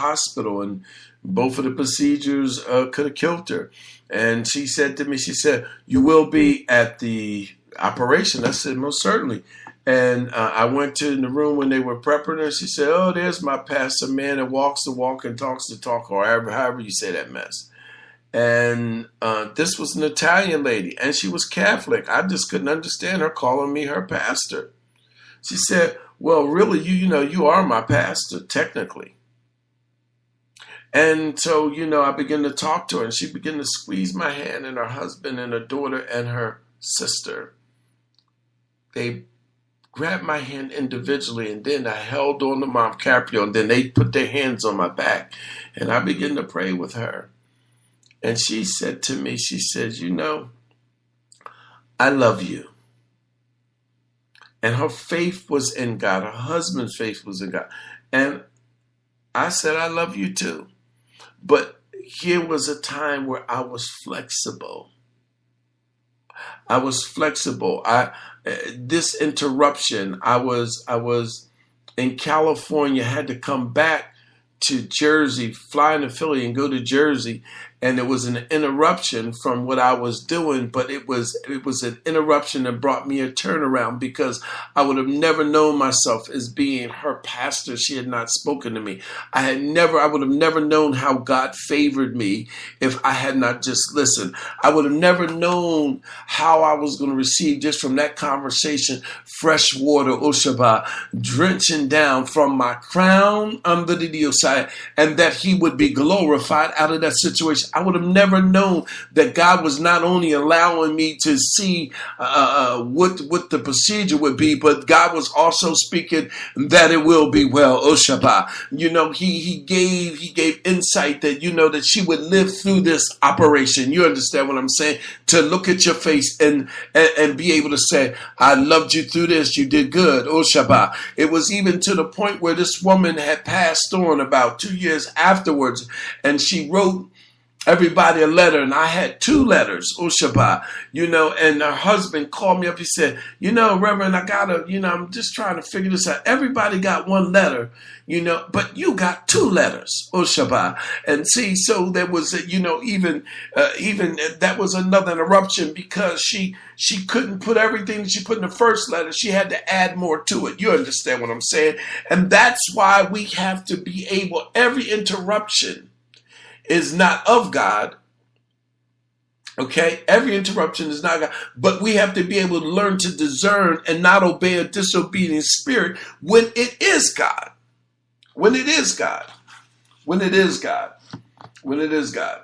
hospital, and both of the procedures could have killed her. And she said to me, she said, "You will be at the operation." I said, "Most certainly." And I went to the room when they were prepping her. She said, "Oh, there's my pastor man that walks the walk and talks the talk," or however you say that mess. And this was an Italian lady, and she was Catholic. I just couldn't understand her calling me her pastor. She said, "Well, really, you are my pastor, technically." And so, I began to talk to her, and she began to squeeze my hand, and her husband and her daughter and her sister, they grabbed my hand individually, and then I held on to Mom Caprio, and then they put their hands on my back, and I began to pray with her. And she said to me, she said, "I love you." And her faith was in God. Her husband's faith was in God. And I said, "I love you too." But here was a time where I was flexible. I was flexible. This interruption, I was in California, had to come back to Jersey, fly into Philly and go to Jersey. And it was an interruption from what I was doing, but it was an interruption that brought me a turnaround, because I would have never known myself as being her pastor. She had not spoken to me. I would have never known how God favored me if I had not just listened. I would have never known how I was going to receive, just from that conversation, fresh water, Oshaba, drenching down from my crown under the Diosai, and that he would be glorified out of that situation. I would have never known that God was not only allowing me to see what the procedure would be, but God was also speaking that it will be well. Oshaba, he gave insight that that she would live through this operation. You understand what I'm saying? To look at your face and be able to say, "I loved you through this. You did good." Oshaba. It was even to the point where this woman had passed on about 2 years afterwards, and she wrote everybody a letter, and I had 2 letters, Oshaba, and her husband called me up. He said, "Reverend, I gotta, I'm just trying to figure this out. Everybody got 1 letter, but you got 2 letters, Oshaba." And see, so there was, even that was another interruption, because she couldn't put everything that she put in the first letter. She had to add more to it. You understand what I'm saying? And that's why we have to be able, every interruption is not of God. Okay? Every interruption is not God. But we have to be able to learn to discern and not obey a disobedient spirit when it is God. When it is God. When it is God. When it is God.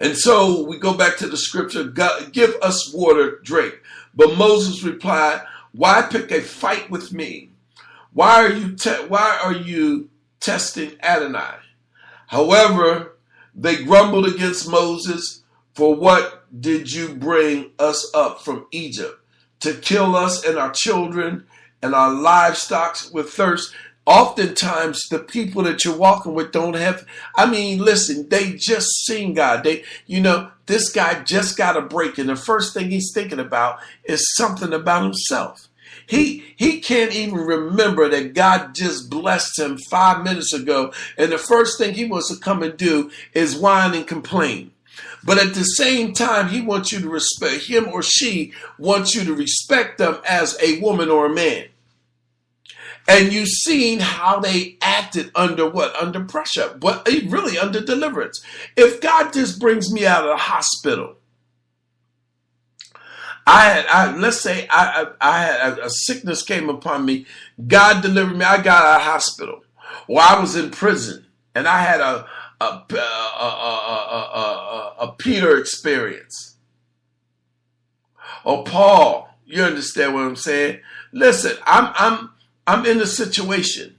And so we go back to the scripture, "God, give us water, drink." But Moses replied, "Why pick a fight with me? Why are you testing Adonai?" However, they grumbled against Moses, "For what did you bring us up from Egypt? To kill us and our children and our livestock with thirst?" Oftentimes, the people that you're walking with don't have, listen, they just seen God. This guy just got a break, and the first thing he's thinking about is something about himself. He can't even remember that God just blessed him 5 minutes ago, and the first thing he wants to come and do is whine and complain. But at the same time, he wants you to respect him, or she wants you to respect them as a woman or a man. And you've seen how they acted under what? Under pressure, but really under deliverance. If God just brings me out of the hospital, let's say I had a sickness came upon me. God delivered me. I got out of hospital, or I was in prison, and I had a Peter experience, or Paul. You understand what I'm saying? Listen, I'm in a situation,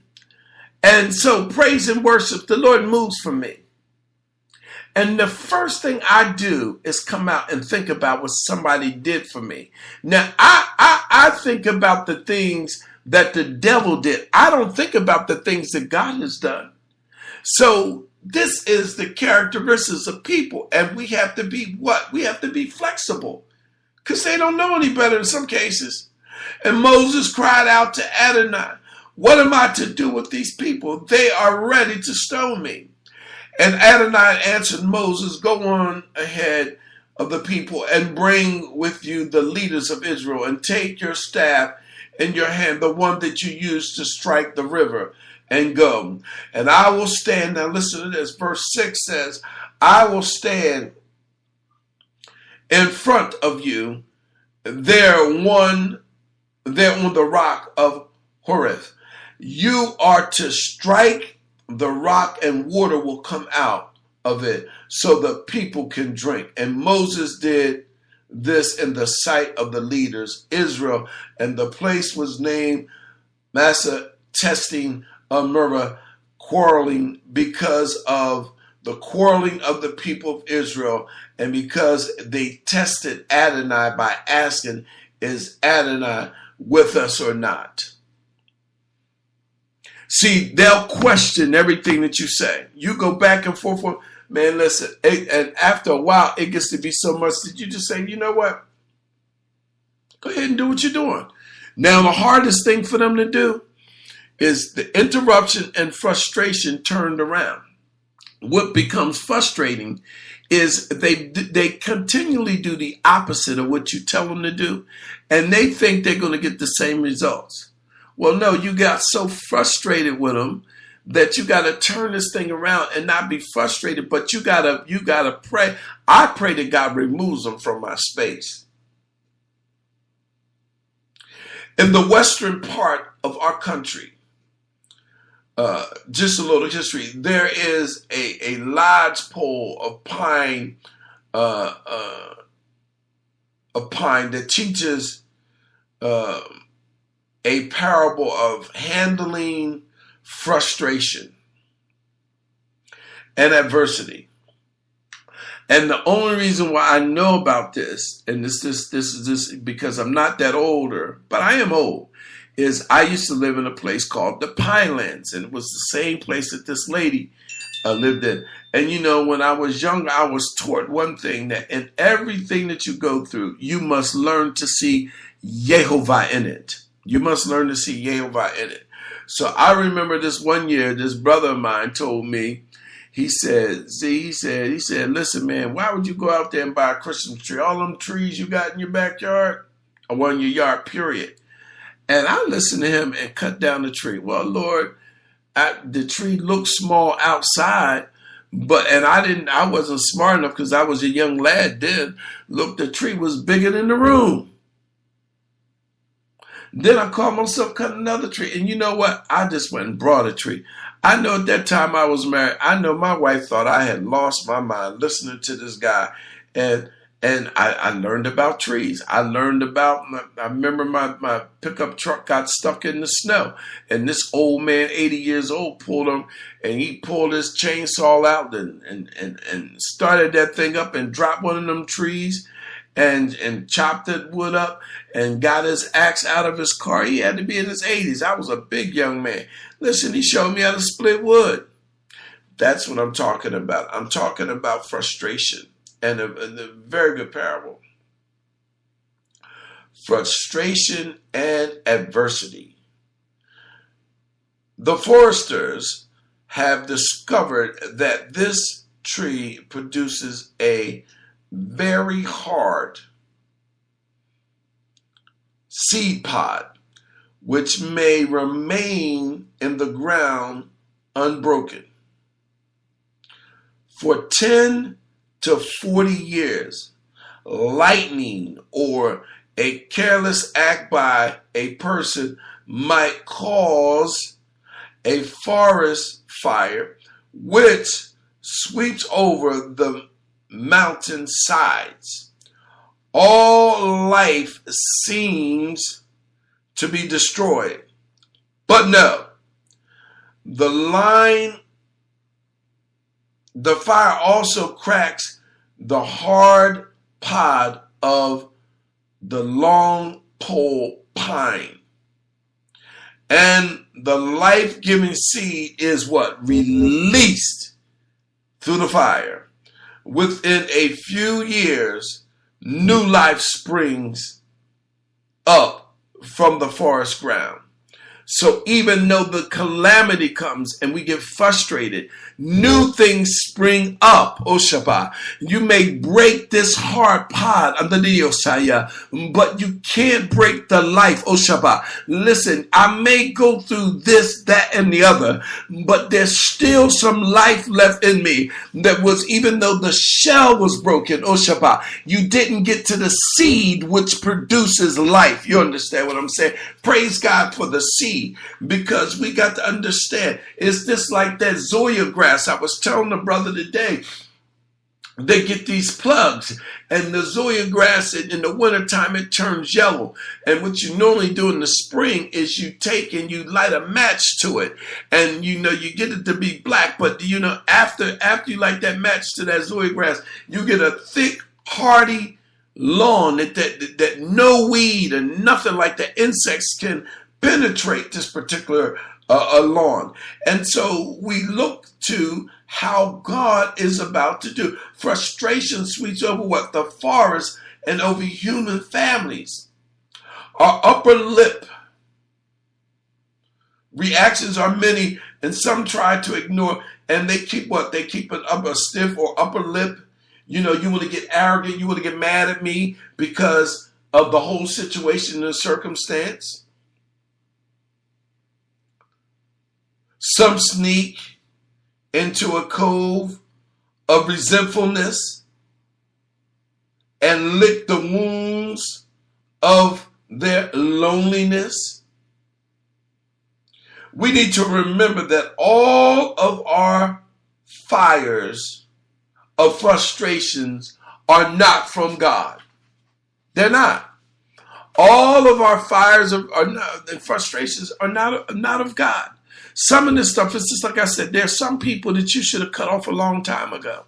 and so praise and worship, the Lord moves for me. And the first thing I do is come out and think about what somebody did for me. Now, I think about the things that the devil did. I don't think about the things that God has done. So this is the characteristics of people. And we have to be what? We have to be flexible, because they don't know any better in some cases. And Moses cried out to Adonai, What am I to do with these people? They are ready to stone me. And Adonai answered Moses, go on ahead of the people and bring with you the leaders of Israel, and take your staff in your hand, the one that you used to strike the river, and go. And I will stand. Now listen to this. Verse 6 says, I will stand in front of you there on the rock of Horeb. You are to strike the rock, and water will come out of it so the people can drink. And Moses did this in the sight of the leaders, Israel, and the place was named Massa, testing of Meribah, quarreling, because of the quarreling of the people of Israel, and because they tested Adonai by asking, is Adonai with us or not? See, they'll question everything that you say. You go back and forth. Man, listen, and after a while, it gets to be so much that you just say, you know what? Go ahead and do what you're doing. Now, the hardest thing for them to do is the interruption and frustration turned around. What becomes frustrating is they continually do the opposite of what you tell them to do, and they think they're going to get the same results. Well, no, you got so frustrated with them that you got to turn this thing around and not be frustrated, but you got to pray. I pray that God removes them from my space. In the western part of our country, just a little history, there is a lodge pole of pine that teaches a parable of handling frustration and adversity. And the only reason why I know about this, and this is because I'm not that older, but I am old, is I used to live in a place called the Pinelands, and it was the same place that this lady lived in. And you know, when I was younger, I was taught one thing, that in everything that you go through, you must learn to see Yehovah in it. You must learn to see Yehovah in it. So I remember this one year, this brother of mine told me, he said, listen, man, why would you go out there and buy a Christmas tree? All them trees you got in your backyard, or in your yard, period. And I listened to him and cut down the tree. Well, Lord, the tree looked small outside, and I wasn't smart enough because I was a young lad then. Look, the tree was bigger than the room. Then I caught myself cutting another tree. And you know what? I just went and brought a tree. I know at that time I was married, I know my wife thought I had lost my mind listening to this guy. And I learned about trees. I remember my pickup truck got stuck in the snow. And this old man, 80 years old, pulled his chainsaw out and started that thing up and dropped one of them trees. And chopped that wood up and got his axe out of his car. He had to be in his 80s. I was a big young man. Listen, he showed me how to split wood. That's what I'm talking about. I'm talking about frustration, and a very good parable. Frustration and adversity. The foresters have discovered that this tree produces a very hard seed pod, which may remain in the ground unbroken for 10 to 40 years. Lightning or a careless act by a person might cause a forest fire, which sweeps over the mountain sides. All life seems to be destroyed. But no, the fire also cracks the hard pod of the long pole pine. And the life-giving seed is what? Released through the fire. Within a few years, new life springs up from the forest ground. So even though the calamity comes and we get frustrated, new things spring up. Oh Shabbat. You may break this hard pod under the Yosaya, but you can't break the life. Oh Shabbat. Listen, I may go through this, that, and the other, but there's still some life left in me that was, even though the shell was broken. Oh Shabbat. You didn't get to the seed which produces life. You understand what I'm saying? Praise God for the seed, because we got to understand, is this like that Zoya grass? I was telling the brother today, they get these plugs, and the Zoya grass in the wintertime, it turns yellow. And what you normally do in the spring is you take and you light a match to it, and you get it to be black. But after you light that match to that Zoya grass, you get a thick, hardy lawn that no weed and nothing like the insects can penetrate this particular lawn. And so we look to how God is about to do. Frustration sweeps over what? The forest and over human families. Our upper lip reactions are many, and some try to ignore, and they keep what? They keep an upper stiff or upper lip. You want to get arrogant, you want to get mad at me because of the whole situation and circumstance. Some sneak into a cove of resentfulness and lick the wounds of their loneliness. We need to remember that all of our fires of frustrations are not from God. They're not. All of our fires and frustrations are not of God. Some of this stuff is just like I said, there's some people that you should have cut off a long time ago.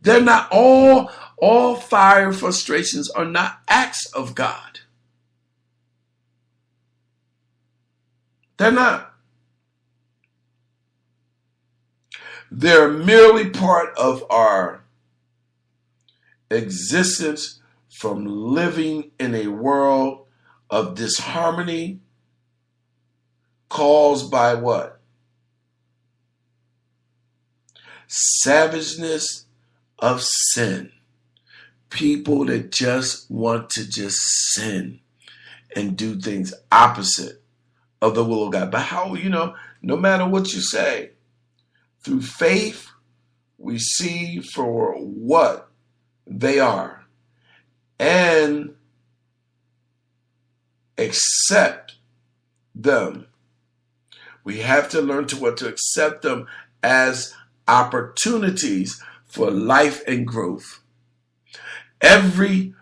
They're not all fire frustrations are not acts of God. They're not. They're merely part of our existence from living in a world of disharmony caused by what? Savageness of sin. People that just want to just sin and do things opposite of the will of God. But how, no matter what you say, through faith, we see for what they are and accept them. We have to learn to accept them as opportunities for life and growth. Every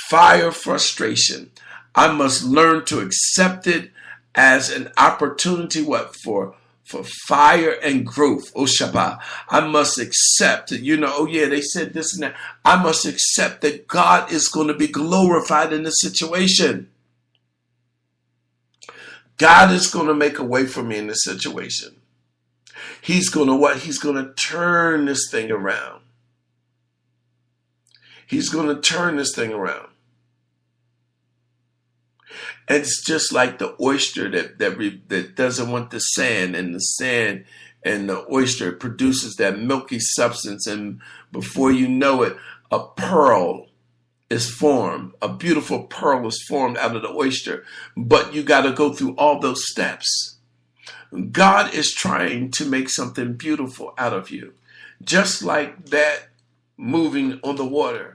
fire frustration, I must learn to accept it as an opportunity, for fire and growth. Oh Shabbat. I must accept that, they said this and that. I must accept that God is going to be glorified in the situation. God is going to make a way for me in this situation. He's going to what? He's going to turn this thing around. He's going to turn this thing around. And it's just like the oyster that doesn't want the sand, and the sand and the oyster produces that milky substance, and before you know it, a pearl is formed. A beautiful pearl is formed out of the oyster. But you got to go through all those steps. God is trying to make something beautiful out of you. Just like that moving on the water.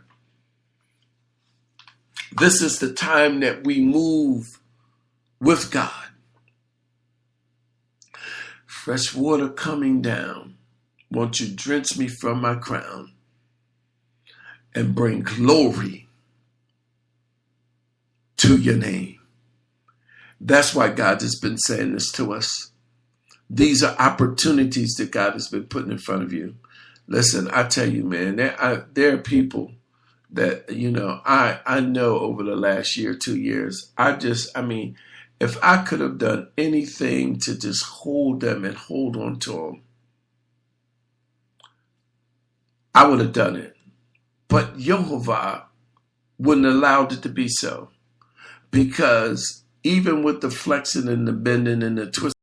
This is the time that we move with God. Fresh water coming down. Won't you drench me from my crown and bring glory to your name. That's why God has been saying this to us. These are opportunities that God has been putting in front of you. Listen, I tell you, man, there are people that, I know over the last year, 2 years, if I could have done anything to just hold them and hold on to them, I would have done it. But Jehovah wouldn't allow it to be so. because even with the flexing and the bending and the twisting,